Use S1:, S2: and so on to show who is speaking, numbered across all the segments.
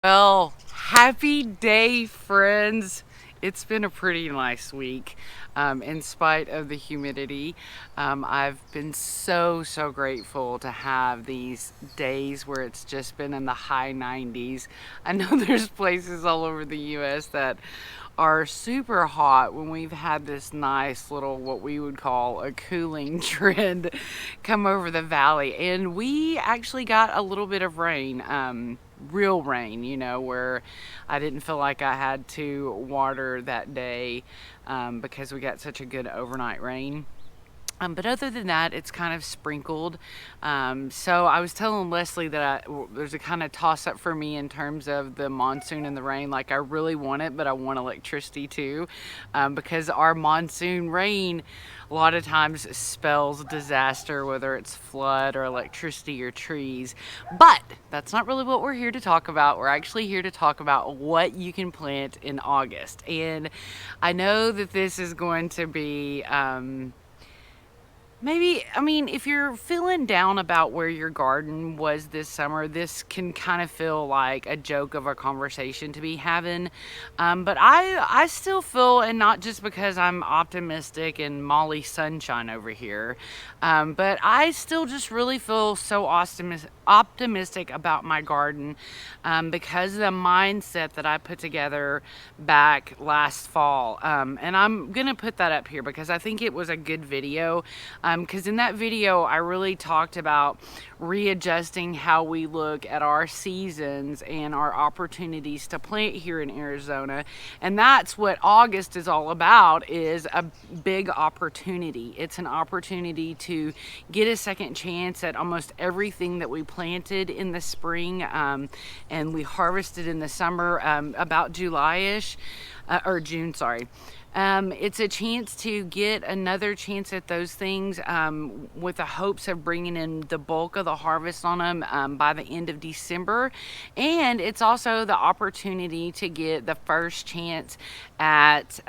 S1: Well, happy day, friends. It's been a pretty nice week in spite of the humidity. I've been so grateful to have these days where it's just been in the high 90s. I know there's places all over the US that are super hot when we've had this nice little, what we would call a cooling trend come over the valley. And we actually got a little bit of rain. Real rain, where I didn't feel like I had to water that day because we got such a good overnight rain. But other than that, it's kind of sprinkled. So I was telling Leslie that there's a kind of toss up for me in terms of the monsoon and the rain. Like, I really want it, but I want electricity too, because our monsoon rain a lot of times spells disaster, whether it's flood or electricity or trees. But that's not really what we're here to talk about. We're actually here to talk about what you can plant in August. And I know that this is going to be maybe, I mean, if you're feeling down about where your garden was this summer, this can kind of feel like a joke of a conversation to be having. But I still feel, and not just because I'm optimistic and Molly Sunshine over here, but I still just really feel so optimistic about my garden because of the mindset that I put together back last fall. And I'm going to put that up here because I think it was a good video. Because in that video, I really talked about readjusting how we look at our seasons and our opportunities to plant here in Arizona. And that's what August is all about, is a big opportunity. It's an opportunity to get a second chance at almost everything that we planted in the spring and we harvested in the summer, about July-ish, or June, sorry. It's a chance to get another chance at those things with the hopes of bringing in the bulk of the harvest on them by the end of December. And it's also the opportunity to get the first chance at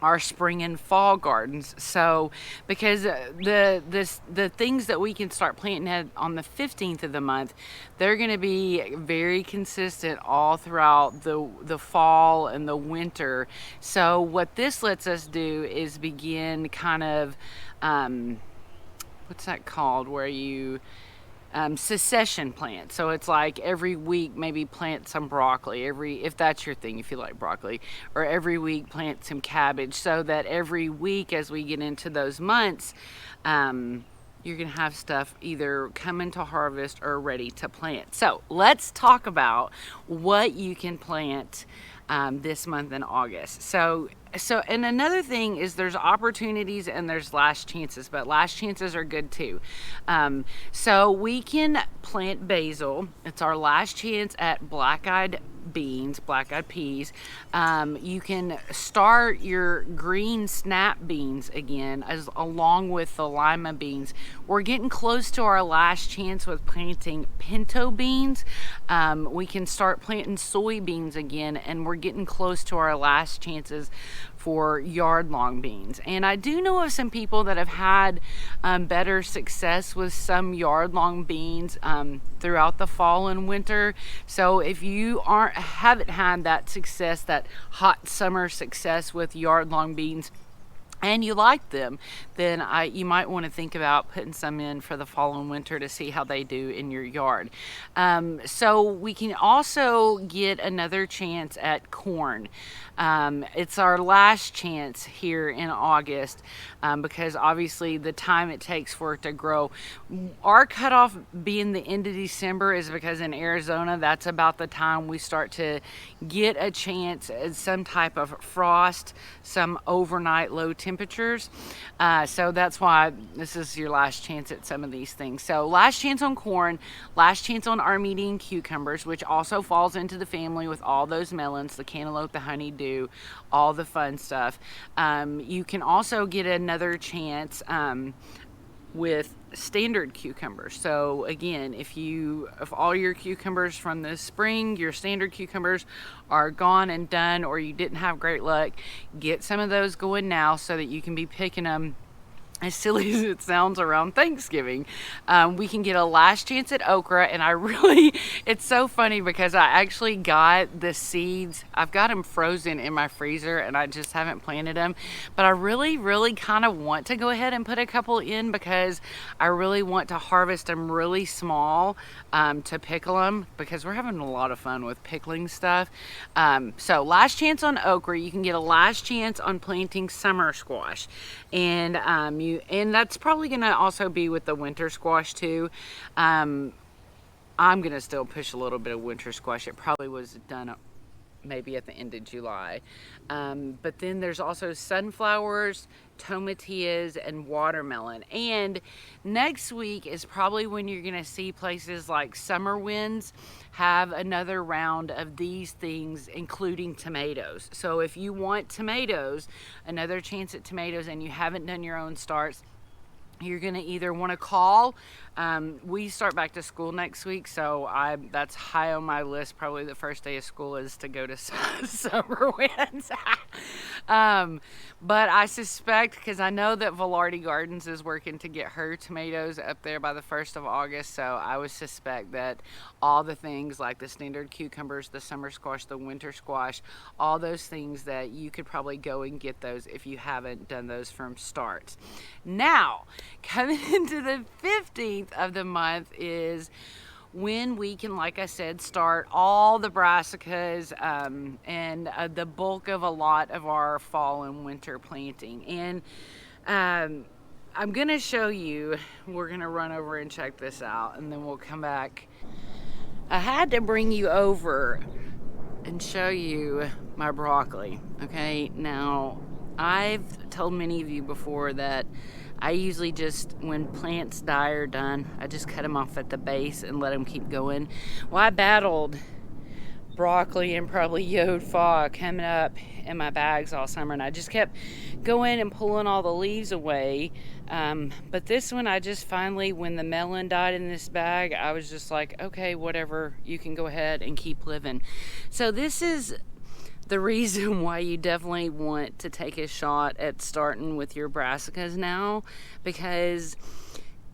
S1: our spring and fall gardens. So because the things that we can start planting on the 15th of the month, they're going to be very consistent all throughout the fall and the winter. So what this lets us do is begin kind of what's that called, where you succession plant. So it's like every week maybe plant some broccoli, if that's your thing, if you like broccoli, or every week plant some cabbage, so that every week as we get into those months, you're gonna have stuff either coming to harvest or ready to plant. So let's talk about what you can plant this month in August. So and another thing is there's opportunities and there's last chances, but last chances are good too. So we can plant basil. It's our last chance at black-eyed peas. You can start your green snap beans again, along with the lima beans. We're getting close to our last chance with planting pinto beans. We can start planting soybeans again, and we're getting close to our last chances for yard long beans. And I do know of some people that have had better success with some yard long beans throughout the fall and winter. So if you haven't had that success, that hot summer success with yard long beans, and you like them, then you might want to think about putting some in for the fall and winter to see how they do in your yard. So we can also get another chance at corn. It's our last chance here in August because obviously the time it takes for it to grow. Our cutoff being the end of December is because in Arizona, that's about the time we start to get a chance at some type of frost, some overnight low temperatures. So that's why this is your last chance at some of these things. So last chance on corn, last chance on Armenian cucumbers, which also falls into the family with all those melons, the cantaloupe, the honeydew, all the fun stuff. You can also get another chance with standard cucumbers. So again, if all your cucumbers from the spring, your standard cucumbers are gone and done, or you didn't have great luck, get some of those going now so that you can be picking them as silly as it sounds around Thanksgiving. We can get a last chance at okra, and it's so funny because I actually got the seeds. I've got them frozen in my freezer and I just haven't planted them, but I really kind of want to go ahead and put a couple in because I really want to harvest them really small to pickle them, because we're having a lot of fun with pickling stuff. So last chance on okra. You can get a last chance on planting summer squash, and and that's probably going to also be with the winter squash too. I'm going to still push a little bit of winter squash. It probably was done maybe at the end of July. But then there's also sunflowers, tomatillas, and watermelon. And next week is probably when you're going to see places like Summer Winds have another round of these things, including tomatoes. So if you want tomatoes, another chance at tomatoes, and you haven't done your own starts, you're going to either want to call. We start back to school next week, so that's high on my list. Probably the first day of school is to go to Summer Winds. But I suspect, because I know that Velarde Gardens is working to get her tomatoes up there by the 1st of August, so I would suspect that all the things like the standard cucumbers, the summer squash, the winter squash, all those things, that you could probably go and get those if you haven't done those from start. Now, coming into the 15th of the month is when we can, like I said, start all the brassicas and the bulk of a lot of our fall and winter planting. And I'm going to show you, we're going to run over and check this out, and then we'll come back. I had to bring you over and show you my broccoli. Okay, now I've told many of you before that I usually just, when plants die or done, I just cut them off at the base and let them keep going. Well, I battled broccoli and probably yod fall coming up in my bags all summer, and I just kept going and pulling all the leaves away. But this one, I just finally, when the melon died in this bag, I was just like, okay, whatever, you can go ahead and keep living. So this is the reason why you definitely want to take a shot at starting with your brassicas now, because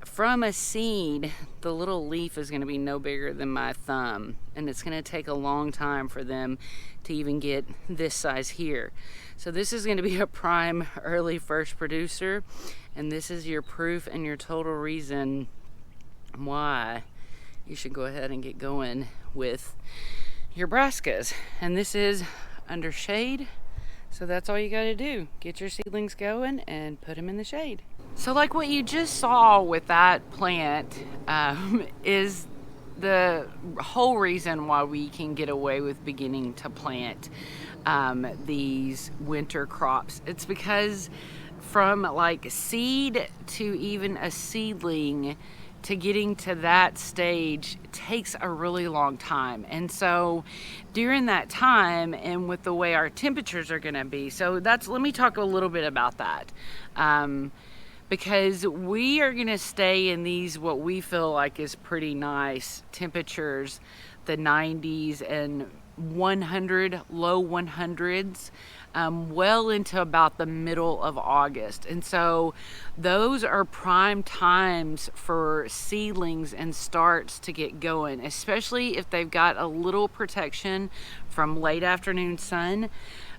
S1: from a seed, the little leaf is going to be no bigger than my thumb, and it's going to take a long time for them to even get this size here. So this is going to be a prime early first producer, and this is your proof and your total reason why you should go ahead and get going with your brassicas. And this is under shade, so that's all you got to do. Get your seedlings going and put them in the shade. So like what you just saw with that plant is the whole reason why we can get away with beginning to plant these winter crops. It's because from like seed to even a seedling to getting to that stage takes a really long time. And so during that time, and with the way our temperatures are going to be, so let me talk a little bit about that. Because we are going to stay in these, what we feel like is pretty nice temperatures, the 90s and 100, low 100s, well into about the middle of August. And so those are prime times for seedlings and starts to get going, especially if they've got a little protection from late afternoon sun.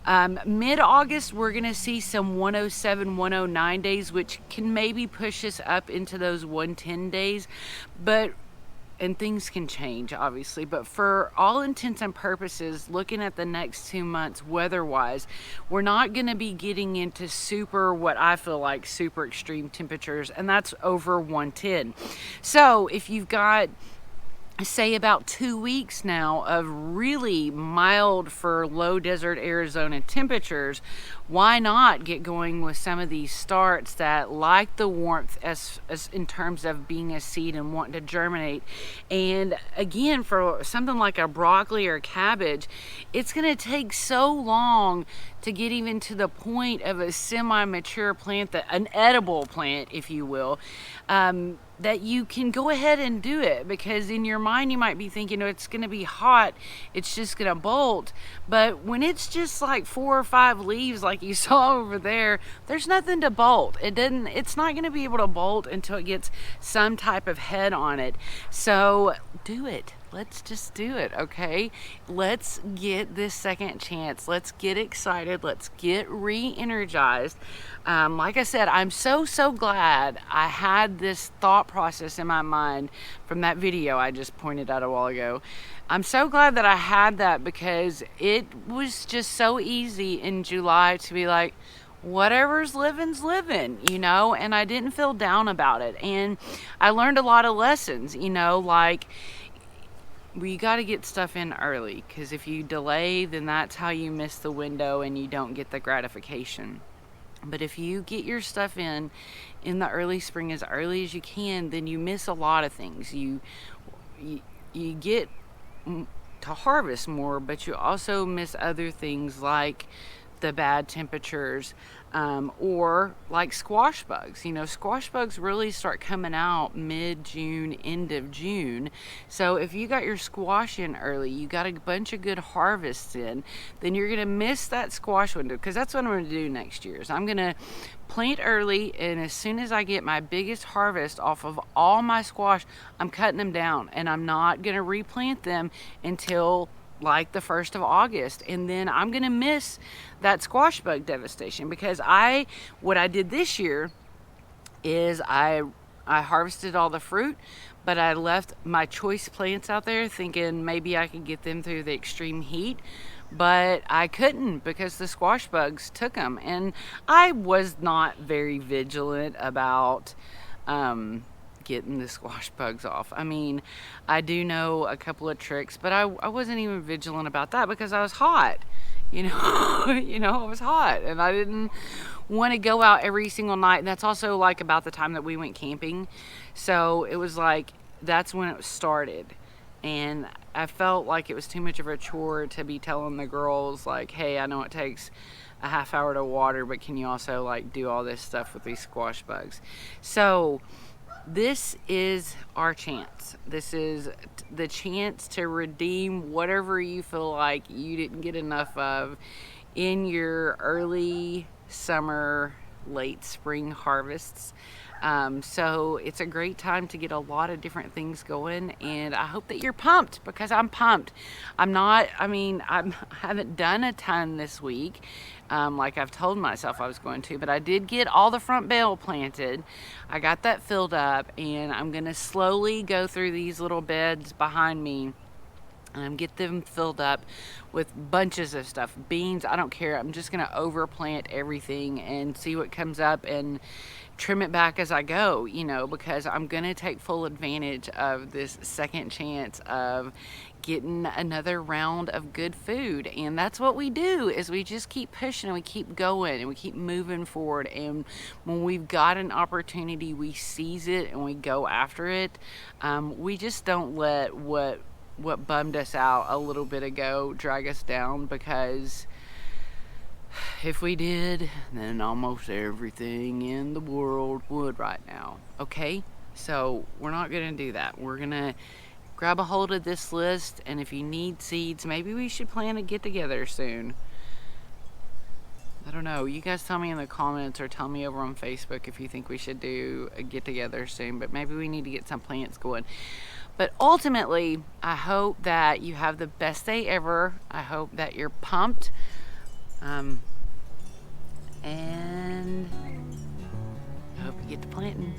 S1: Mid-August, we're going to see some 107, 109 days, which can maybe push us up into those 110 days. And things can change, obviously, but for all intents and purposes, looking at the next 2 months weather-wise, we're not going to be getting into what I feel like super extreme temperatures, and that's over 110. So if you've got, say, about 2 weeks now of really mild for low desert Arizona temperatures, why not get going with some of these starts that like the warmth as in terms of being a seed and wanting to germinate. And again, for something like a broccoli or cabbage, it's going to take so long to get even to the point of a semi-mature plant, an edible plant, if you will. that you can go ahead and do it, because in your mind you might be thinking, oh, it's going to be hot, it's just going to bolt. But when it's just like 4 or 5 leaves like you saw over there, there's nothing to bolt. It's not going to be able to bolt until it gets some type of head on it. So do it. Let's just do it, okay? Let's get this second chance. Let's get excited. Let's get re-energized. Like I said, I'm so glad I had this thought process in my mind from that video I just pointed out a while ago. I'm so glad that I had that, because it was just so easy in July to be like, whatever's living's living, you know, and I didn't feel down about it. And I learned a lot of lessons, you know, like, we got to get stuff in early, because if you delay, then that's how you miss the window and you don't get the gratification. But if you get your stuff in the early spring as early as you can, then you miss a lot of things. You get to harvest more, but you also miss other things like the bad temperatures, or like squash bugs. You know, squash bugs really start coming out mid-June, end of June. So if you got your squash in early, you got a bunch of good harvests in, then you're gonna miss that squash window, because that's what I'm gonna do next year. Is I'm gonna plant early, and as soon as I get my biggest harvest off of all my squash, I'm cutting them down, and I'm not gonna replant them until like the 1st of August. And then I'm gonna miss that squash bug devastation, because what I did this year is I harvested all the fruit, but I left my choice plants out there thinking maybe I could get them through the extreme heat, but I couldn't, because the squash bugs took them. And I was not very vigilant about getting the squash bugs off. I mean, I do know a couple of tricks, but I wasn't even vigilant about that, because I was hot, you know. You know, I was hot, and I didn't want to go out every single night. And that's also like about the time that we went camping, so it was like that's when it started. And I felt like it was too much of a chore to be telling the girls like, hey, I know it takes a half hour to water, but can you also like do all this stuff with these squash bugs? So this is our chance. This is the chance to redeem whatever you feel like you didn't get enough of in your early summer, late spring harvests. So it's a great time to get a lot of different things going, and I hope that you're pumped, because I'm pumped. I haven't done a ton this week, like I've told myself I was going to, but I did get all the front bale planted. I got that filled up, and I'm gonna slowly go through these little beds behind me and get them filled up with bunches of stuff. Beans, I don't care. I'm just gonna overplant everything and see what comes up and trim it back as I go, you know, because I'm gonna take full advantage of this second chance of getting another round of good food. And that's what we do, is we just keep pushing and we keep going and we keep moving forward. And when we've got an opportunity, we seize it and we go after it. We just don't let what bummed us out a little bit ago drag us down, because if we did, then almost everything in the world would right now. Okay, so we're not gonna do that. We're gonna grab a hold of this list, and if you need seeds, maybe we should plan a get together soon. I don't know, you guys tell me in the comments, or tell me over on Facebook if you think we should do a get together soon, but maybe we need to get some plants going. But ultimately, I hope that you have the best day ever. I hope that you're pumped. And I hope you get to planting.